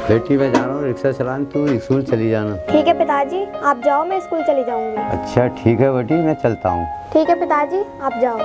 बेटी मैं जा रहा हूँ रिक्शा चलाने, तू स्कूल चली जाना। ठीक है पिताजी, आप जाओ, मैं स्कूल चली जाऊंगी। अच्छा ठीक है बेटी, मैं चलता हूँ। ठीक है पिताजी, आप जाओ।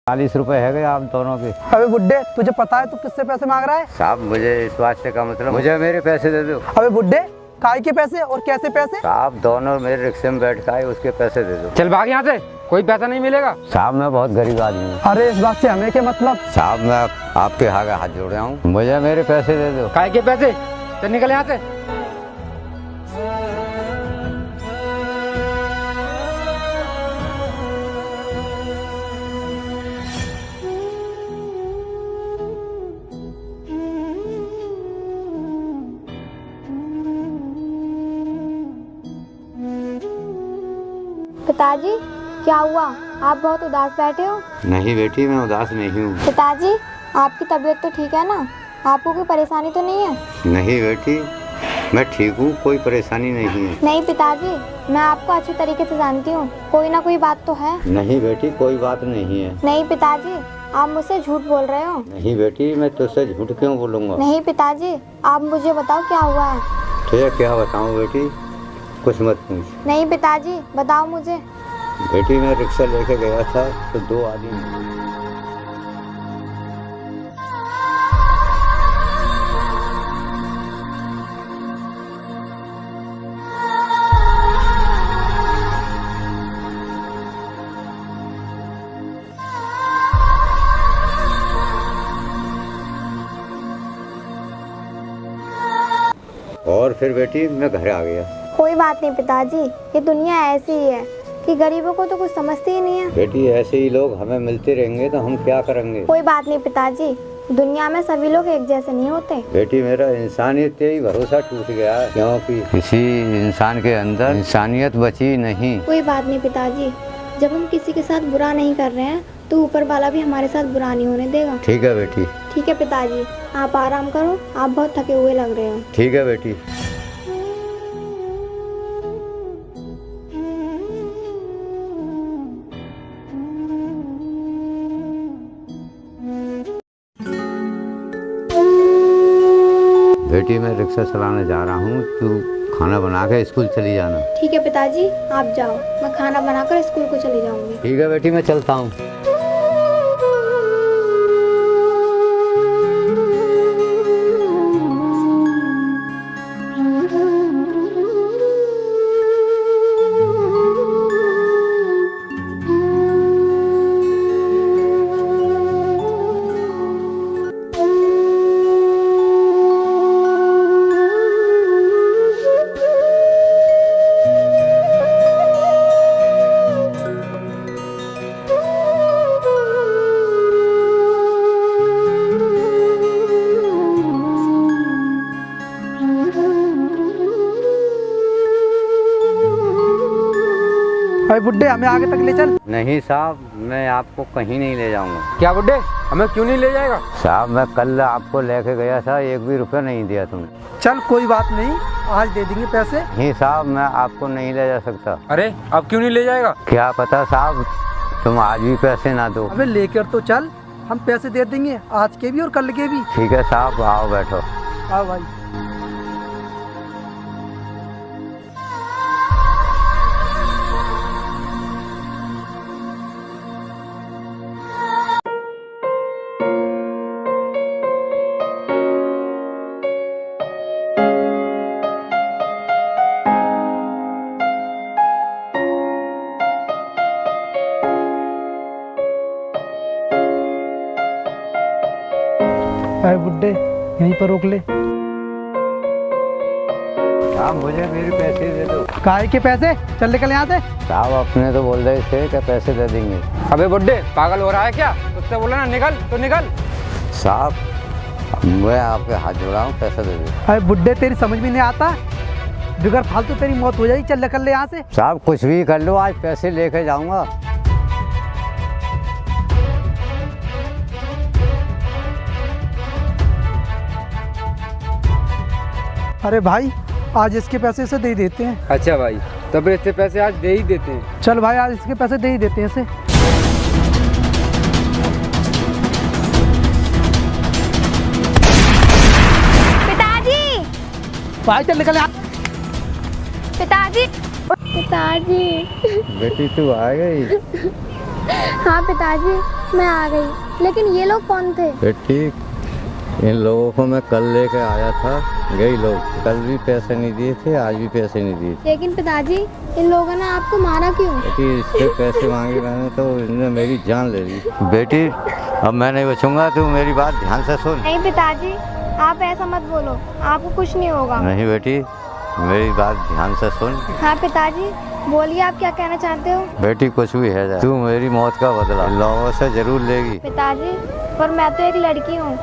₹40 है गए आप दोनों के। अबे बुड्ढे, तुझे पता है तू किससे पैसे मांग रहा है? साहब मुझे इस बात से का मतलब, मुझे मेरे पैसे दे दो। अबे बुड्ढे, काय के पैसे और कैसे पैसे? साहब दोनों मेरे रिक्शे में बैठ के उसके पैसे दे दो। चल भाग यहाँ से, कोई पैसा नहीं मिलेगा। साहब मैं बहुत गरीब आदमी हूँ। अरे इस बात से हमें क्या मतलब? साहब मैं आपके आगे हाथ जोड़ रहा हूँ, मुझे मेरे पैसे दे दो। काय के पैसे? चल निकल यहाँ से। पिताजी, क्या हुआ? आप बहुत उदास बैठे हो। नहीं बेटी, मैं उदास नहीं हूँ। पिताजी, आपकी तबीयत तो ठीक है ना? आपको कोई परेशानी तो नहीं है? नहीं बेटी, मैं ठीक हूँ, कोई परेशानी नहीं है। नहीं पिताजी, मैं आपको अच्छी तरीके से जानती हूँ, कोई ना कोई बात तो है। नहीं बेटी, कोई बात नहीं है। नहीं पिताजी, आप मुझसे झूठ बोल रहे हो। नहीं बेटी, मैं तुझसे झूठ क्यों बोलूँगा? नहीं पिताजी, आप मुझे बताओ क्या हुआ है। तुझे क्या बताऊँ बेटी, कुछ मत पूछ। नहीं पिताजी, बताओ मुझे। बेटी मैं रिक्शा लेके गया था तो दो आदमी और फिर बेटी मैं घर आ गया। कोई बात नहीं पिताजी, ये दुनिया ऐसी ही है कि गरीबों को तो कुछ समझती ही नहीं है। बेटी ऐसे ही लोग हमें मिलते रहेंगे तो हम क्या करेंगे? कोई बात नहीं पिताजी, दुनिया में सभी लोग एक जैसे नहीं होते। बेटी मेरा इंसानियत पे ही भरोसा टूट गया, क्योंकि किसी इंसान के अंदर इंसानियत बची नहीं। कोई बात नहीं पिताजी, जब हम किसी के साथ बुरा नहीं कर रहे हैं तो ऊपर वाला भी हमारे साथ बुरा नहीं होने देगा। ठीक है बेटी। ठीक है पिताजी, आप आराम करो, आप बहुत थके हुए लग रहे हो। ठीक है बेटी। बेटी मैं रिक्शा चलाने जा रहा हूँ, तू खाना बना के स्कूल चली जाना। ठीक है पिताजी, आप जाओ, मैं खाना बनाकर स्कूल को चली जाऊंगी। ठीक है बेटी, मैं चलता हूँ। अबे बुड्ढे, हमें आगे तक ले चल। नहीं साहब, मैं आपको कहीं नहीं ले जाऊंगा। क्या बुड्ढे, हमें क्यों नहीं ले जाएगा? साहब मैं कल आपको लेके गया था, एक भी रुपया नहीं दिया तुमने। चल कोई बात नहीं, आज दे देंगे पैसे। नहीं साहब, मैं आपको नहीं ले जा सकता। अरे अब क्यों नहीं ले जाएगा? क्या पता साहब, तुम आज भी पैसे ना दो। अबे लेकर तो चल, हम पैसे दे देंगे, आज के भी और कल के भी। ठीक है साहब, आओ बैठो। आओ भाई। अरे बुड्ढे, यहीं पर रोक ले। साहब मुझे मेरे पैसे दे दो। काहे के पैसे? चल निकल यहाँ से। साहब अपने तो बोल रहे थे कि पैसे दे देंगे। अबे बुड्ढे, पागल हो रहा है क्या? तुझसे बोला ना निकल तो निकल। साहब मैं आपके हाथ जोड़ा हूँ, पैसे दे दो। अरे बुड्ढे, तेरी समझ में नहीं आता, बिगर फालतू तेरी मौत हो जाएगी। चल निकल ले यहाँ से। साहब कुछ भी कर लो, आज पैसे लेके जाऊंगा। अरे भाई, आज इसके पैसे से दे ही देते हैं। अच्छा भाई, तब इससे पैसे आज दे ही देते हैं। चल भाई, आज इसके पैसे दे ही देते हैं इसे। पिताजी, भाई चल निकल यहाँ। पिताजी, पिताजी। बेटी तू आ गई? हाँ पिताजी, मैं आ गई। लेकिन ये लोग कौन थे? बेटी, इन लोगों को मैं कल लेके आया था। गई लोग कल भी पैसे नहीं दिए थे, आज भी पैसे नहीं दिए थे। लेकिन पिताजी, इन लोगों ने आपको मारा क्यों? बेटी इससे पैसे मांगे मैंने तो इन्होंने मेरी जान ले ली। बेटी अब मैं नहीं बचूंगा, तू मेरी बात ध्यान से सुन। नहीं पिताजी, आप ऐसा मत बोलो, आपको कुछ नहीं होगा। नहीं बेटी, मेरी बात ध्यान से सुन। हाँ पिताजी, बोलिए आप क्या कहना चाहते हो? बेटी कुछ भी है जाए, तू मेरी मौत का बदला इन लोगों से जरूर लेगी। पिताजी, पर मैं तो एक लड़की हूँ,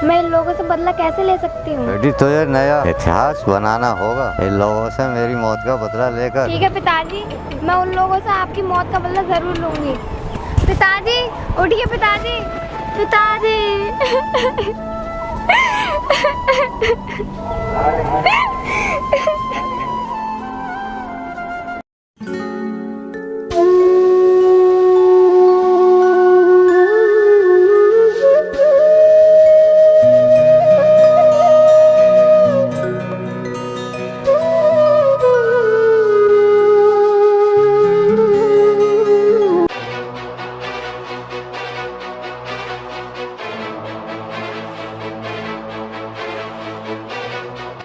मैं इन लोगों से बदला कैसे ले सकती हूँ? बेटी तुझे नया इतिहास बनाना होगा, इन लोगों से मेरी मौत का बदला लेकर। ठीक है पिताजी, मैं उन लोगों से आपकी मौत का बदला जरूर लूंगी। पिताजी उठिए, पिताजी, पिताजी।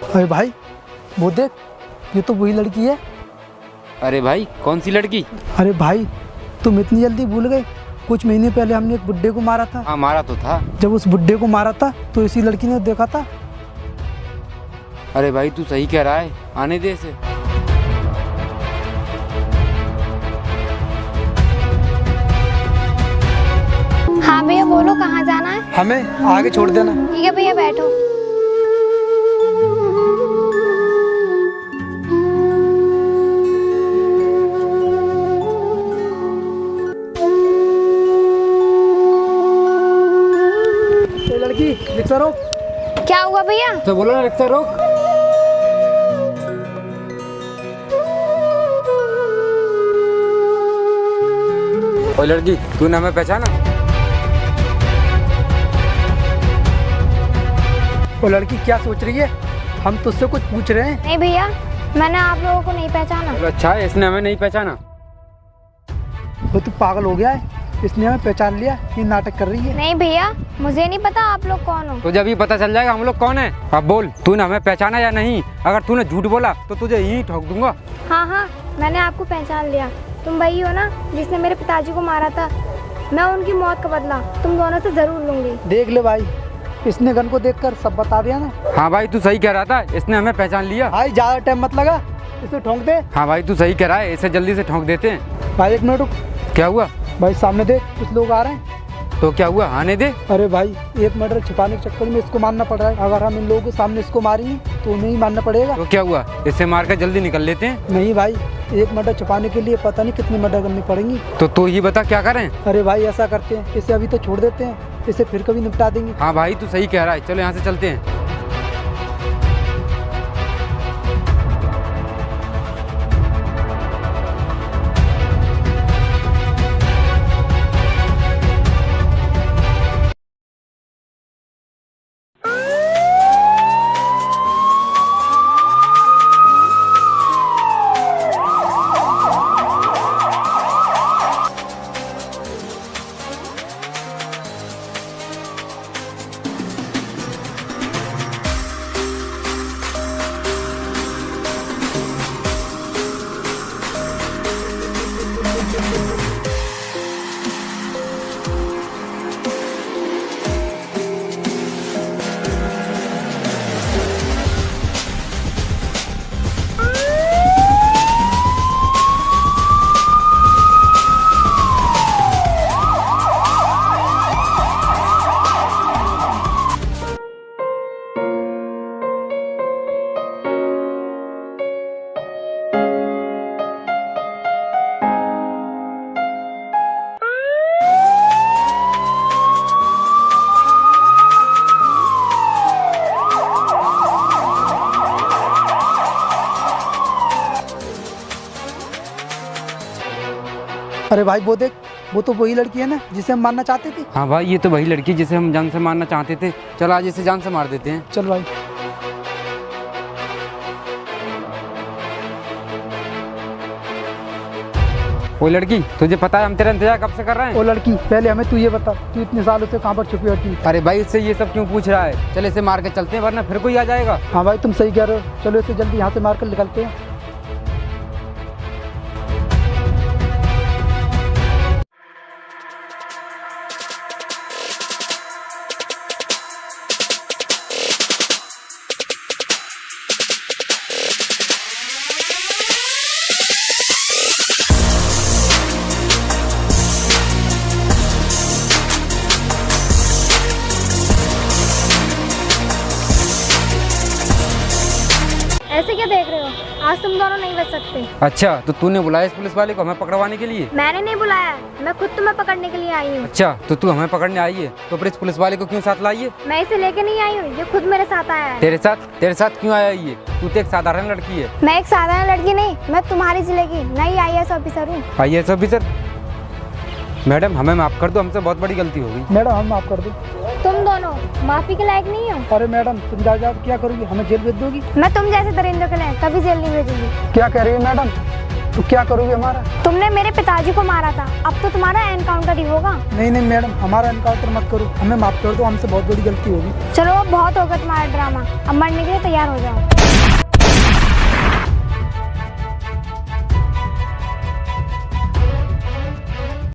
अरे भाई, वो देख, ये तो वही लड़की है। अरे भाई, कौन सी लड़की? अरे भाई, तुम इतनी जल्दी भूल गए? कुछ महीने पहले हमने एक बुड्ढे को मारा था। हाँ मारा तो था। जब उस बुड्ढे को मारा था तो इसी लड़की ने देखा था। अरे भाई तू सही कह रहा है, आने दे इसे। हाँ भैया बोलो, कहाँ जाना है? हमें आगे छोड़ देना। ठीक है भैया, बैठो। ये लड़की, रिक्शा रोक। क्या हुआ भैया? तो बोलो ना रिक्शा रोक। ओए लड़की, तूने हमें पहचाना? वो लड़की क्या सोच रही है? हम तुझसे कुछ पूछ रहे हैं। नहीं भैया, मैंने आप लोगों को नहीं पहचाना। चलो अच्छा है, इसने हमें नहीं पहचाना। वो तू पागल हो गया है, इसने हमें पहचान लिया, ये नाटक कर रही है। नहीं भैया, मुझे नहीं पता आप लोग कौन हो। तुझे अभी पता चल जाएगा हम लोग कौन है। अब बोल, तूने हमें पहचाना या नहीं? अगर तूने झूठ बोला तो तुझे यहीं ठोक दूंगा। हाँ हाँ, मैंने आपको पहचान लिया। तुम वही हो ना जिसने मेरे पिताजी को मारा था? मैं उनकी मौत का बदला तुम दोनों से जरूर लूंगी। देख ले भाई, इसने गन को देखकर सब बता दिया ना। हाँ भाई तू सही कह रहा था, इसने हमें पहचान लिया। भाई ज्यादा टाइम मत लगा, इसे ठोक दे। हाँ भाई तू सही कह रहा है, इसे जल्दी से ठोक देते हैं। भाई एक मिनट रुक। क्या हुआ? भाई सामने देख, कुछ लोग आ रहे हैं। तो क्या हुआ, आने दे। अरे भाई, एक मर्डर छिपाने के चक्कर में इसको मारना पड़ रहा है। अगर हम इन लोगों के सामने इसको मारेंगे तो उन्हें ही मारना पड़ेगा। तो क्या हुआ, इसे मार कर जल्दी निकल लेते हैं। नहीं भाई, एक मर्डर छिपाने के लिए पता नहीं कितनी मर्डर करनी पड़ेंगी। तो तू ही बता क्या करें। अरे भाई ऐसा करते हैं, इसे अभी तो छोड़ देते हैं, इसे फिर कभी निपटा देंगे। हाँ भाई तू सही कह रहा है, चलो यहाँ से चलते हैं। अरे भाई वो देख, वो तो वही लड़की है ना जिसे हम मारना चाहते थे। हाँ भाई, ये तो वही लड़की जिसे हम जान से मारना चाहते थे। चल आज इसे जान से मार देते हैं। चल भाई। वो लड़की, तुझे पता है हम तेरा इंतजार कब से कर रहे ओ हैं? लड़की, पहले हमें तू ये बता, तू इतने सालों से कहाँ पर छुपी होती? अरे भाई, इससे ये सब क्यों पूछ रहा है? चल इसे मार के चलते हैं, वरना फिर कोई आ जाएगा। हाँ भाई तुम सही कह रहे हो, चलो इसे जल्दी यहाँ से मार कर निकलते हैं। ऐसे क्या देख रहे हो? आज तुम दोनों नहीं बच सकते। अच्छा, तो तूने बुलाया इस पुलिस वाले को हमें पकड़वाने के लिए? मैंने नहीं बुलाया, मैं खुद तुम्हें पकड़ने के लिए आई हूँ। अच्छा, तो तू हमें पकड़ने आई है, तो फिर इस पुलिस वाले को क्यों साथ लाई है? मैं इसे लेके नहीं आई हूँ, ये खुद मेरे साथ आया है। तेरे साथ क्यों आया ये? तू तो एक साधारण लड़की है। मैं एक साधारण लड़की नहीं, मैं तुम्हारी जिले की नई IAS ऑफिसर हूँ। IAS officer? मैडम हमें माफ कर दो, हमसे बहुत बड़ी गलती हो गई। मैडम हम माफ कर दो। तुम दोनों माफी के लायक नहीं हो। अरे मैडम तुम जा क्या करोगी, हमें जेल भेज दोगी? मैं तुम जैसे दरिंदों के लिए कभी जेल नहीं भेजूंगी। क्या कह रही है मैडम, तो क्या करोगी हमारा? तुमने मेरे पिताजी को मारा था, अब तो तुम्हारा एनकाउंटर ही होगा। नहीं नहीं मैडम, हमारा एनकाउंटर मत करो, हमें माफ कर दो, हमसे बहुत बड़ी गलती होगी। चलो अब बहुत होगा तुम्हारा ड्रामा, अब मरने के लिए तैयार हो जाओ।